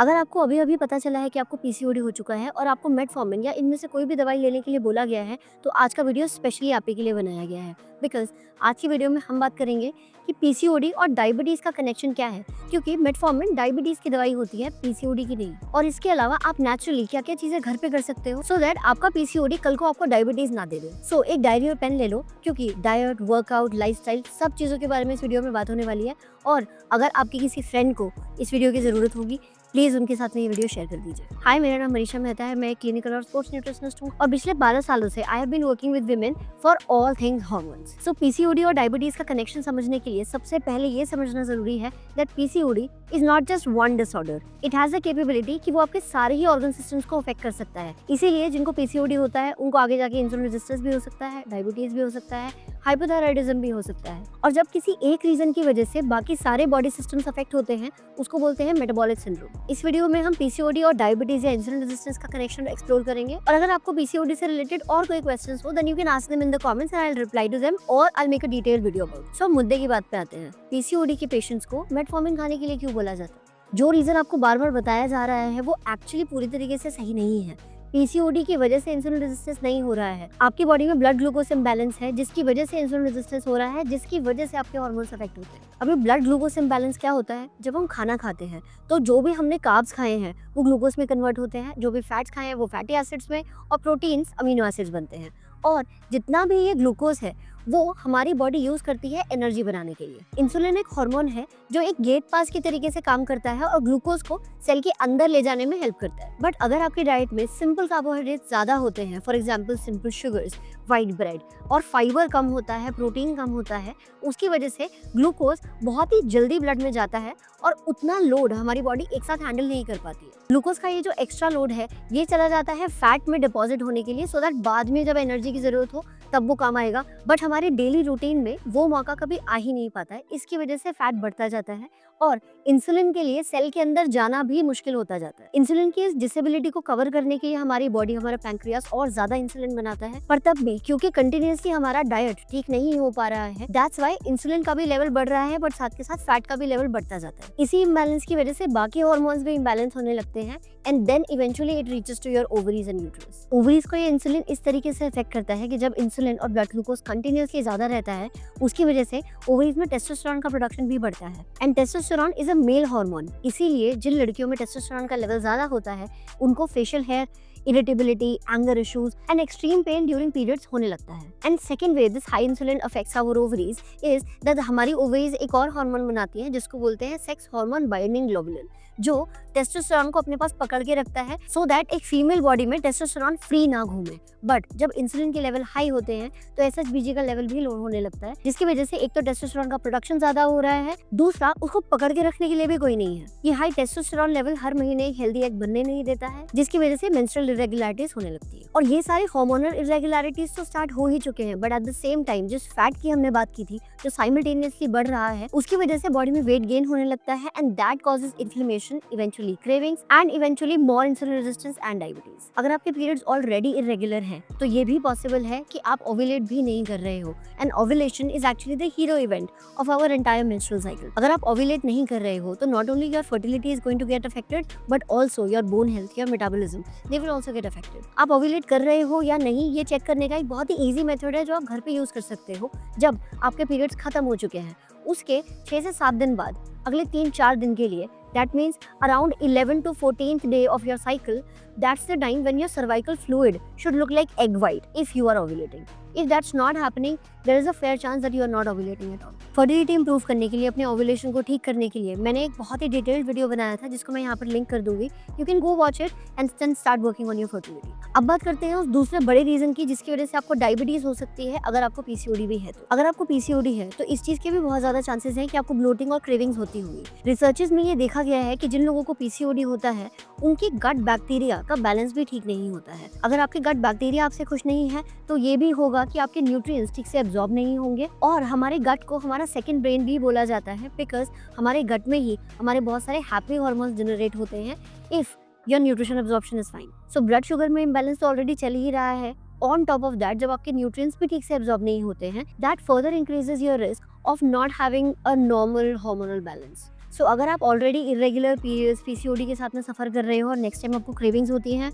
अगर आपको अभी-अभी पता चला है कि आपको पीसीओडी हो चुका है और आपको मेटफॉर्मिन या इनमें से कोई भी दवाई लेने के लिए बोला गया है, तो आज का वीडियो स्पेशली आप ही के लिए बनाया गया है। बिकॉज़ आज की वीडियो में हम बात करेंगे कि पीसीओडी और डायबिटीज़ का कनेक्शन क्या है, क्योंकि मेटफॉर्मिन डायबिटीज़ की दवाई होती है, पीसीओडी की नहीं। और इसके अलावा आप नेचुरली क्या-क्या चीज़ें घर पे कर सकते हो सो दैट आपका पीसीओडी कल को आपको डायबिटीज़ ना दे दे। सो एक डायरी और पेन ले लो, क्योंकि डाइट, वर्कआउट, लाइफस्टाइल सब चीज़ों के बारे में इस वीडियो में बात होने वाली है। और अगर आपके किसी फ्रेंड को इस वीडियो की ज़रूरत होगी, प्लीज़ उनके साथ में ये वीडियो शेयर कर दीजिए। हाय, मेरा नाम मनीषा मेहता है। मैं एक क्लिनिकल और स्पोर्ट्स न्यूट्रिशनिस्ट हूँ और पिछले 12 सालों से I have been working with women for all things hormones. So PCOD और डायबिटीज का कनेक्शन समझने के लिए सबसे पहले ये समझना जरूरी है that PCOD is not just one disorder, it has the capability कि वो आपके सारे ही ऑर्गन सिस्टम्स को अफेक्ट कर सकता है। इसीलिए जिनको पीसीओडी होता है उनको आगे जाके इंसुलिन रेजिस्टेंस भी हो सकता है, डायबिटीज भी हो सकता है, हाइपोथायराइडिज्म भी हो सकता है। और जब किसी एक रीजन की वजह से बाकी सारे बॉडी सिस्टम्स अफेक्ट होते हैं, उसको बोलते हैं मेटाबॉलिक सिंड्रोम। इस वीडियो में हम पीसीओडी और डायबिटीज या इंसुलिन रेजिस्टेंस का कनेक्शन एक्सप्लोर करेंगे। और अगर आपको पीसीओडी से रिलेटेड और कोई क्वेश्चंस हो, then you can ask them in the comments and I will reply to them और I will make a detailed video about. So मुद्दे की बात पे आते हैं। पीसीओडी के पेशेंट्स को मेटफॉर्मिन खाने के लिए क्यों बोला जाता है? जो रीजन आपको बार-बार बताया जा रहा है वो एक्चुअली पूरी तरीके से सही नहीं है। पीसीओडी की वजह से इंसुलिन रेजिस्टेंस नहीं हो रहा है, आपकी बॉडी में ब्लड ग्लूकोज इम्बैलेंस है, जिसकी वजह से इंसुलिन रेजिस्टेंस हो रहा है, जिसकी वजह से आपके हार्मोन्स अफेक्ट होते हैं। अभी ब्लड ग्लूकोज इम्बैलेंस क्या होता है? जब हम खाना खाते हैं तो जो भी हमने कार्ब्स खाए हैं वो ग्लूकोज में कन्वर्ट होते हैं, जो भी फैट्स खाए हैं वो फैटी एसिड्स में, और प्रोटीन्स अमीनो एसिड्स बनते हैं। और जितना भी ये ग्लूकोज है वो हमारी बॉडी यूज करती है एनर्जी बनाने के लिए। इंसुलिन एक हार्मोन है जो एक गेट पास की तरीके से काम करता है और ग्लूकोज को सेल के अंदर ले जाने में हेल्प करता है। बट अगर आपकी डाइट में सिंपल कार्बोहाइड्रेट ज्यादा होते हैं, for example simple sugars, white bread, और फाइबर कम होता है, प्रोटीन कम होता है, उसकी वजह से ग्लूकोज बहुत ही जल्दी ब्लड में जाता है और उतना लोड हमारी बॉडी एक साथ हैंडल नहीं कर पाती है। ग्लूकोज का ये जो एक्स्ट्रा लोड है ये चला जाता है फैट में डिपॉजिट होने के लिए, सो दैट बाद में जब एनर्जी की जरूरत हो तब वो काम आएगा। बट हमारे डेली रूटीन में वो मौका कभी आ ही नहीं पाता है। इसकी वजह से फैट बढ़ता जाता है और इंसुलिन के लिए सेल के अंदर जाना भी मुश्किल होता जाता है। इंसुलिन की इस डिसेबिलिटी को कवर करने के लिए हमारी बॉडी, हमारा पैंक्रियास और ज्यादा इंसुलिन बनाता है, पर तब भी क्योंकि कंटिन्यूअसली हमारा डाइट ठीक नहीं हो पा रहा है, दैट्स व्हाई इंसुलिन का भी लेवल बढ़ रहा है, बट साथ के साथ फैट का भी लेवल बढ़ता जाता है। इसी इम्बैलेंस की वजह से बाकी हार्मोन्स भी इम्बैलेंस होने लगते हैं and then eventually it reaches to your ovaries and uterus. Ovaries को ये इंसुलिन इस तरीके से अफेक्ट करता है कि जब इंसुलिन और ब्लड ग्लूकोज कंटिन्यूअसली ज्यादा रहता है, उसकी वजह से ओवरीज में टेस्टोस्टेरोन का प्रोडक्शन भी बढ़ता है। And testosterone is a male hormone, इसीलिए जिन लड़कियों में टेस्टोस्टेरोन का लेवल ज्यादा होता है उनको facial hair, irritability, anger issues and extreme pain during periods होने लगता है। And second way this high insulin affects our ovaries is that हमारी ओवरीज एक और हार्मोन बनाती है जिसको बोलते हैं सेक्स हार्मोन बाइंडिंग ग्लोबुलिन, जो टेस्टोस्टेरोन को अपने पास पकड़ के रखता है सो दैट एक फीमेल बॉडी में टेस्टोस्टेरोन फ्री ना घूमे। बट जब इंसुलिन के लेवल हाई होते हैं तो एसएचबीजी का लेवल भी लो होने लगता है, जिसकी वजह से एक तो टेस्टोस्टेरोन का प्रोडक्शन ज्यादा हो रहा है, दूसरा उसको पकड़ के रखने के लिए भी कोई नहीं है। ये हाई टेस्टोस्टेरोन लेवल हर महीने एक हेल्दी एग बनने नहीं देता है, जिसकी वजह से मेंस्ट्रुअल इरेगुलरिटीज होने लगती है। और ये सारी हार्मोनल इरेगुलरिटीज तो स्टार्ट हो ही चुके हैं, but at the same time जिस फैट की हमने बात की थी जो साइमल्टेनियसली बढ़ रहा है, उसकी वजह से बॉडी में वेट गेन होने लगता है and that causes inflammation, eventually cravings and eventually more insulin resistance and diabetes. अगर आपके पीरियड्स ऑलरेडी इरेगुलर हैं तो ये भी पॉसिबल है कि आप ओव्यूलेट भी नहीं कर रहे हो, and ovulation is actually the hero event of our entire menstrual cycle. अगर आप ओव्यूलेट नहीं कर रहे हो तो not only your fertility is going to get affected, but also your bone health, your metabolism, they will also get affected. आप ovulate कर रहे हो या नहीं ये चेक करने का एक बहुत ही ईजी मेथड है जो आप घर पे यूज कर सकते हो। जब आपके पीरियड्स खत्म हो चुके हैं उसके 6 से 7 दिन बाद अगले 3-4 दिन के लिए, that means around 11th to 14th day of your cycle, that's the time when your cervical fluid should look like egg white if you are ovulating. If that's not happening, there is a fair chance that you are not ovulating at all. Fertility improve करने के लिए, अपने ovulation को ठीक करने के लिए मैंने एक बहुत ही डिटेल्ड वीडियो बनाया था जिसको मैं यहाँ पर लिंक कर दूंगी। You can go watch it and then start working on your fertility. अब बात करते हैं उस दूसरे बड़े रीजन की जिसकी वजह से आपको डायबिटीज हो सकती है अगर आपको पीसीओडी भी है तो। अगर आपको पीसीओडी है तो इस चीज के भी बहुत ज्यादा चांसेस हैं कि आपको ब्लोटिंग और क्रेविंग्स होती होंगी। रिसर्चेस में ये देखा गया है कि जिन लोगों को पीसीओडी होता है उनकी गट बैक्टीरिया का बैलेंस भी ठीक नहीं होता है। अगर आपके गट बैक्टीरिया आपसे खुश नहीं है तो ये भी होगा कि आपके न्यूट्रिएंट्स ठीक से एब्जॉर्ब नहीं होंगे। और हमारे गट को हमारा सेकंड ब्रेन भी बोला जाता है, बिकॉज हमारे गट में ही हमारे बहुत सारे हैप्पी हार्मोन्स जनरेट होते हैं if your nutrition absorption is fine. So blood sugar में इम्बैलेंस तो ऑलरेडी चल ही रहा है, ऑन टॉप ऑफ दैट जब आपके न्यूट्रिएंट्स भी ठीक से एब्जॉर्ब नहीं होते हैं, that further increases your risk of not having a normal hormonal balance. सो अगर आप ऑलरेडी इरेगुलर पीरियड्स पीसीओडी के साथ में सफ़र कर रहे हो और नेक्स्ट टाइम आपको क्रेविंग्स होती हैं,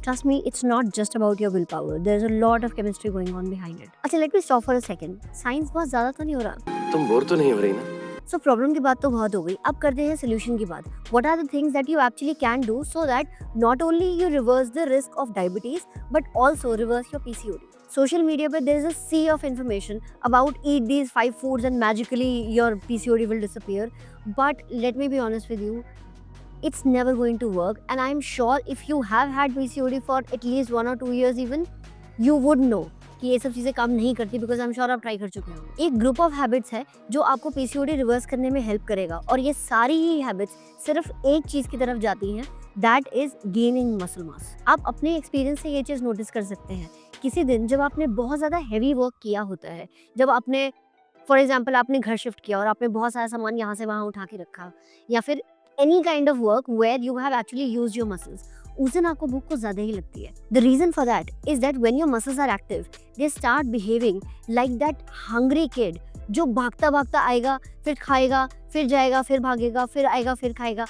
trust me it's not just about your will power, there is a lot of chemistry going on behind it. अच्छा let me stop for a second, science बहुत ज़्यादा तो नहीं हो रहा? तुम बोर तो नहीं हो रही ना? सो प्रॉब्लम की बात तो बहुत हो गई, अब करते हैं सोल्यूशन की बात। What are the things that you actually can do so that not only you reverse the risk of diabetes but also reverse your PCOD. Social media पे there is a sea of information about eat these 5 foods and magically your PCOD will disappear, but let me be honest with you, it's never going to work, and I'm sure if you have had PCOD for at least 1 or 2 years even, you would know कि ये सब चीज़ें काम नहीं करती, because I am sure आप try कर चुके हो। एक ग्रुप ऑफ हैबिट्स है जो आपको पीसीओडी रिवर्स करने में हेल्प करेगा, और ये सारी ही हैबिट्स सिर्फ एक चीज़ की तरफ जाती हैं, that is gaining muscle mass. आप अपने एक्सपीरियंस से ये चीज़ नोटिस कर सकते हैं। किसी दिन जब आपने बहुत ज़्यादा हैवी वर्क किया होता है, जब आपने फॉर एग्जाम्पल आपने घर शिफ्ट किया और आपने बहुत सारा सामान यहाँ से वहाँ उठा के रखा, या फिर any kind of work where you have actually used your muscles, उस दिन आपको भूख कुछ ज़्यादा ही लगती है। The reason for that is that when your muscles are active, they start behaving like that hungry kid जो भागता भागता आएगा, फिर खाएगा, फिर जाएगा, फिर भागेगा, फिर आएगा, फिर खाएगा।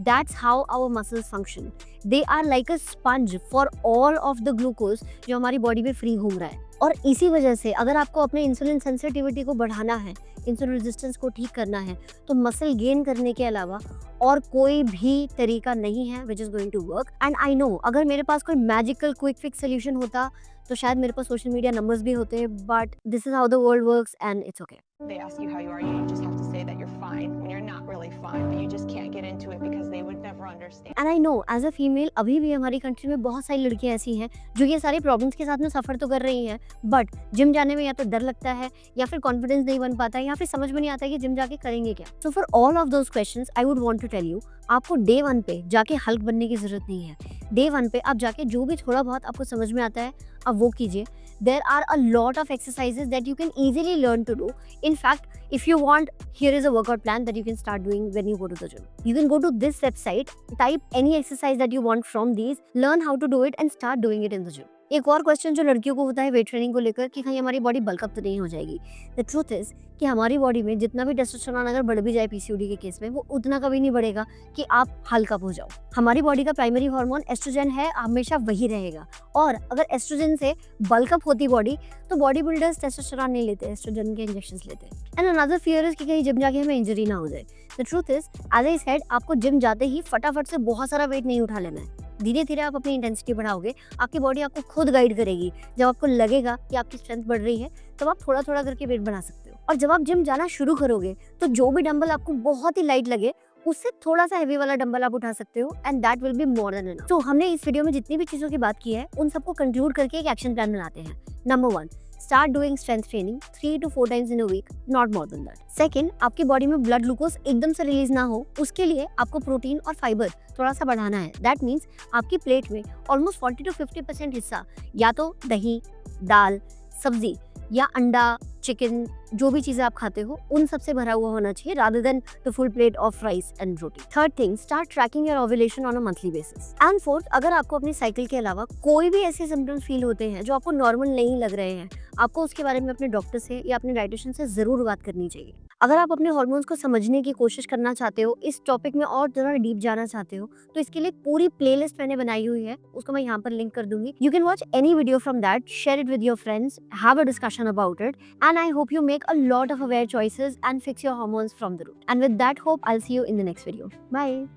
That's how our muscles function. They are like a sponge for all of the glucose जो हमारी बॉडी में फ्री घूम रहा है। और इसी वजह से अगर आपको अपने इंसुलिन सेंसिटिविटी को बढ़ाना है, इंसुलिन रेजिस्टेंस को ठीक करना है, तो मसल गेन करने के अलावा और कोई भी तरीका नहीं है which is going to work. And I know अगर मेरे पास कोई मैजिकल क्विक फिक्स सोल्यूशन होता तो शायद मेरे पास सोशल मीडिया नंबर्स भी होते, but this is how the world works and it's okay. They ask you how you are, you just have to say that you're fine when you're not really fine, but you just can't get into it because they would never understand. And I know as a female अभी भी हमारी country में बहुत सारी लड़कियां ऐसी हैं जो ये सारे प्रॉब्लम्स के साथ में सफ़र तो कर रही हैं, बट जिम जाने में या तो डर लगता है, या फिर कॉन्फिडेंस नहीं बन पाता है, या फिर समझ में नहीं आता है कि जिम जाके करेंगे क्या। So for all of those questions I would want to tell you, आपको डे 1 पे जाके हल्क बनने की जरूरत नहीं है। डे 1 पे आप जाके जो भी थोड़ा बहुत आपको समझ में आता है आप वो कीजिए। There are a lot of exercises that you can easily learn to do. In fact, if you want, here is a workout plan that you can start doing when you go to the gym. You can go to this website, type any exercise that you want from these, learn how to do it and start doing it in the gym. एक और question जो लड़कियों को होता है weight training को लेकर कि कहीं हमारी बॉडी बल्कअप तो नहीं हो जाएगी। द ट्रूथ इज कि हमारी बॉडी में जितना भी टेस्टोस्टेरोन अगर बढ़ भी जाए पीसीओडी के केस में, वो उतना कभी नहीं बढ़ेगा कि आप हल्का हो जाओ। हमारी बॉडी का प्राइमरी हार्मोन एस्ट्रोजन है, हमेशा वही रहेगा, और अगर एस्ट्रोजन से बल्कअप होती बॉडी तो बॉडी बिल्डर्स टेस्टोस्टेरोन नहीं लेते, एस्ट्रोजन के इंजेक्शंस लेते हैं। एंड अनदर फियर इज कि कहीं जिम जाके हमें इंजरी ना हो जाए। The truth is as I said, आपको जिम जाते ही फटाफट से बहुत सारा वेट नहीं उठा लेना है। धीरे धीरे आप अपनी इंटेंसिटी बढ़ाओगे, आपकी बॉडी आपको खुद गाइड करेगी। जब आपको लगेगा कि आपकी स्ट्रेंथ बढ़ रही है तब आप थोड़ा थोड़ा करके वेट बढ़ा सकते हो। और जब आप जिम जाना शुरू करोगे तो जो भी डंबल आपको बहुत ही लाइट लगे उससे थोड़ा सा हैवी वाला डंबल आप उठा सकते हो, and that will be more than enough. तो हमने इस वीडियो में जितनी भी चीज़ों की बात की है उन सबको कंक्लूड करके एक एक्शन प्लान बनाते हैं। Number 1, start doing strength training 3 to 4 times in a week, not more than that. Second, आपकी बॉडी में ब्लड ग्लूकोज एकदम से रिलीज ना हो, उसके लिए आपको प्रोटीन और फाइबर थोड़ा सा बढ़ाना है। दैट मीन्स आपकी प्लेट में ऑलमोस्ट 40 to 50% हिस्सा या तो दही, दाल, सब्जी या अंडा, चिकन, जो भी चीज़ें आप खाते हो उन सबसे भरा हुआ होना चाहिए, rather than the full plate of rice and roti. Third thing, start trekking your ovulation on a monthly basis. And fourth, अगर आपको अपनी साइकिल के अलावा कोई भी ऐसे सिम्टम्स फील होते हैं जो आपको नॉर्मल नहीं लग रहे हैं, आपको उसके बारे में अपने डॉक्टर से या अपने डाइटिशियन से ज़रूर बात करनी चाहिए। अगर आप अपने हार्मोन्स को समझने की कोशिश करना चाहते हो, इस टॉपिक में और ज़्यादा डीप जाना चाहते हो, तो इसके लिए पूरी प्लेलिस्ट मैंने बनाई हुई है, उसको मैं यहाँ पर लिंक कर दूंगी। You can watch any video from that, share it with your friends, have a discussion about it, and I hope you make a lot of aware choices and fix your hormones from the root. And with that hope, I'll see you in the next video. Bye.